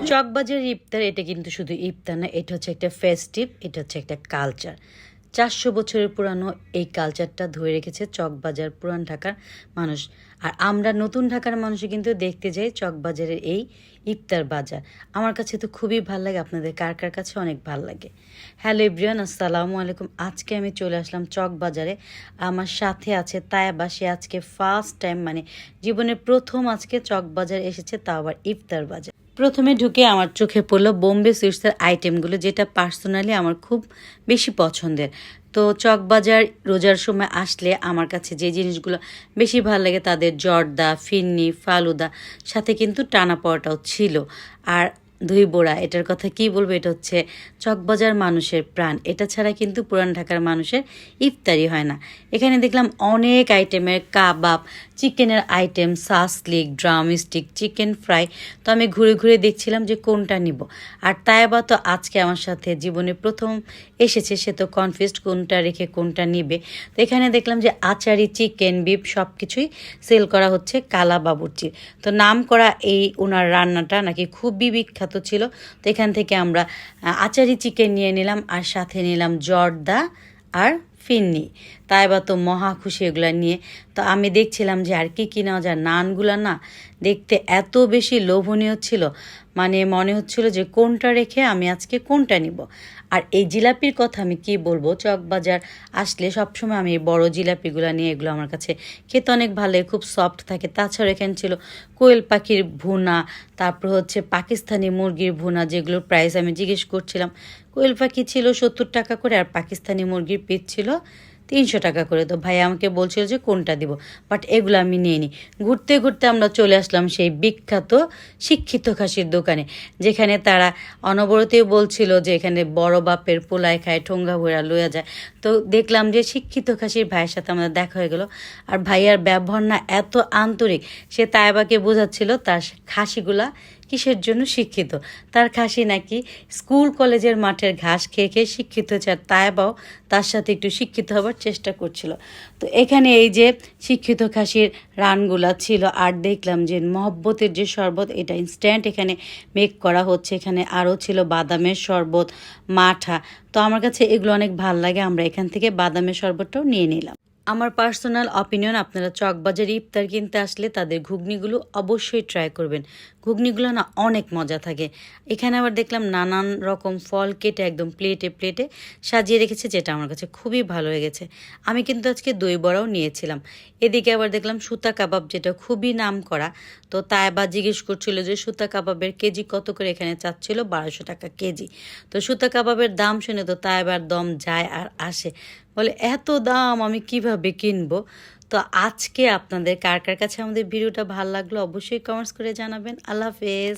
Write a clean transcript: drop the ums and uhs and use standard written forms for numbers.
চকবাজারের ইফতার এটা কিন্তু শুধু ইফতার না, এটা হচ্ছে একটা ফেস্টিভ, এটা হচ্ছে একটা কালচার। 400 বছরের পুরানো এই কালচারটা ধরে রেখেছে চকবাজার পুরান ঢাকার মানুষ। আর আমরা নতুন ঢাকার মানুষও কিন্তু দেখতে যাই চকবাজারের এই ইফতার বাজার। আমার কাছে তো খুবই ভালো লাগে, আপনাদের কার কার কাছে অনেক ভালো লাগে। হ্যালো এভরিওয়ান, আসসালামু আলাইকুম। আজকে আমি চলে আসলাম চকবাজারে। আমার সাথে আছে তায়েবা, সে আজকে ফার্স্ট টাইম মানে জীবনের প্রথম আজকে চকবাজার এসেছে, তাও আবার ইফতার বাজার। প্রথমে ঢুকে আমার চোখে পড়লো বোম্বে সুইটসের আইটেমগুলো, যেটা পার্সোনালি আমার খুব বেশি পছন্দের। তো চকবাজার রোজার সময় আসলে আমার কাছে যে জিনিসগুলো বেশি ভালো লাগে, তাদের জর্দা, ফিন্নি, ফালুদা, সাথে কিন্তু টানা পরোটাও ছিল। আর দই বড়া, এটার কথা কি বলবো, এটা হচ্ছে চকবাজার মানুষের প্রাণ। এটা ছাড়া কিন্তু পুরান ঢাকার মানুষের ইফতারি হয় না। এখানে দেখলাম অনেক আইটেমের কাবাব, চিকেনের item, shashlik, drum stick, chicken fry. তো আমি ঘুরে ঘুরে দেখছিলাম যে কোনটা নিব। আর তাইবা তো আজকে আমার সাথে জীবনে প্রথম এসেছে, সে তো কনফিউজড কোনটা রেখে কোনটা নিবে। তো এখানে দেখলাম যে আচারি, চিকেন, বিফ সব কিছুই সেল করা হচ্ছে কালা বাবুর্চির। তো নাম করা এই ওনার রান্নাটা নাকি খুবই বিখ্যাত ছিল। তো এখান থেকে আমরা আচারি চিকেন নিয়ে নিলাম, আর সাথে নিলাম জর্দা আর ফিন্নি। তাই বা তো মহা খুশি এগুলো নিয়ে। তো আমি দেখছিলাম যে আর কি নেওয়া যায়। নানগুলো না দেখতে এত বেশি লোভনীয় ছিল, মানে মনে হচ্ছিল যে কোনটা রেখে আমি আজকে কোনটা নিব। আর এই জিলাপির কথা আমি কি বলবো, চকবাজার আসলে সবসময় আমি এই বড় জিলাপিগুলো নিয়ে, এগুলো আমার কাছে খেতে অনেক ভালো লাগে, খুব সফট থাকে। তাছাড়া এখানে ছিল কোয়েল পাখির ভুনা, তারপর হচ্ছে পাকিস্তানি মুরগির ভুনা, যেগুলোর প্রাইস আমি জিজ্ঞেস করছিলাম। কোয়েল পাখি ছিল 70 টাকা করে, আর পাকিস্তানি মুরগির পিস ছিল 300 টাকা করে। তো ভাই আমাকে বলছিল যে কোনটা দিব, বাট এগুলো আমি নিয়ে নিই। ঘুরতে ঘুরতে আমরা চলে আসলাম সেই বিখ্যাত শিক্ষিত খাসির দোকানে, যেখানে তারা অনবরতেই বলছিল যে এখানে বড় বাপের পোলায় খায়, ঠোঙ্গা ভরা লইয়া যায়। তো দেখলাম যে শিক্ষিত খাসির ভাইয়ের সাথে আমাদের দেখা হয়ে গেল। আর ভাইয়ার ব্যবহার না এত আন্তরিক, সে তাইবাকে বোঝাচ্ছিল তার খাসিগুলা কিসের জন্য শিক্ষিত। তার খাসি নাকি স্কুল কলেজের মাঠের ঘাস খেয়ে খেয়ে শিক্ষিত হয়েছে, আর তাইবাও তার সাথে একটু শিক্ষিত হবার চেষ্টা করছিল। তো এখানে এই যে শিক্ষিত খাসির রানগুলা ছিল, আর দেখলাম যে মহব্বতের যে শরবত, এটা ইনস্ট্যান্ট এখানে মেক করা হচ্ছে। এখানে আরও ছিল বাদামের শরবত, মাঠা। তো আমার কাছে এগুলো অনেক ভাল লাগে, আমরা এখান থেকে বাদামের শরবতটাও নিয়ে নিলাম। আমার পার্সোনাল অপিনিয়ন, আপনারা চকবাজার ইফতার কিনতে আসলে তাদের ঘুগনিগুলো অবশ্যই ট্রাই করবেন। ঘুগনিগুলো না অনেক মজা থাকে। এখানে আবার দেখলাম নানান রকম ফল কেটে একদম প্লেটে প্লেটে সাজিয়ে রেখেছে, যেটা আমার কাছে খুবই ভালো লেগেছে। আমি কিন্তু আজকে দই বড়াও নিয়েছিলাম। এদিকে আবার দেখলাম সুতা কাবাব, যেটা খুবই নাম করা। তো তাইবা জিজ্ঞেস করছিল যে সুতা কাবাবের কেজি কত করে, এখানে চাচ্ছিল 1200 টাকা কেজি। তো সুতা কাবাবের দাম শুনে তো তাইবার দম যায় আর আসে, বলে এত দাম আমি কিভাবে কিনবো। তো আজকে আপনাদের কার কার কাছে আমাদের ভিডিওটা ভালো লাগলো অবশ্যই কমেন্টস করে জানাবেন। আল্লাহ হাফেজ।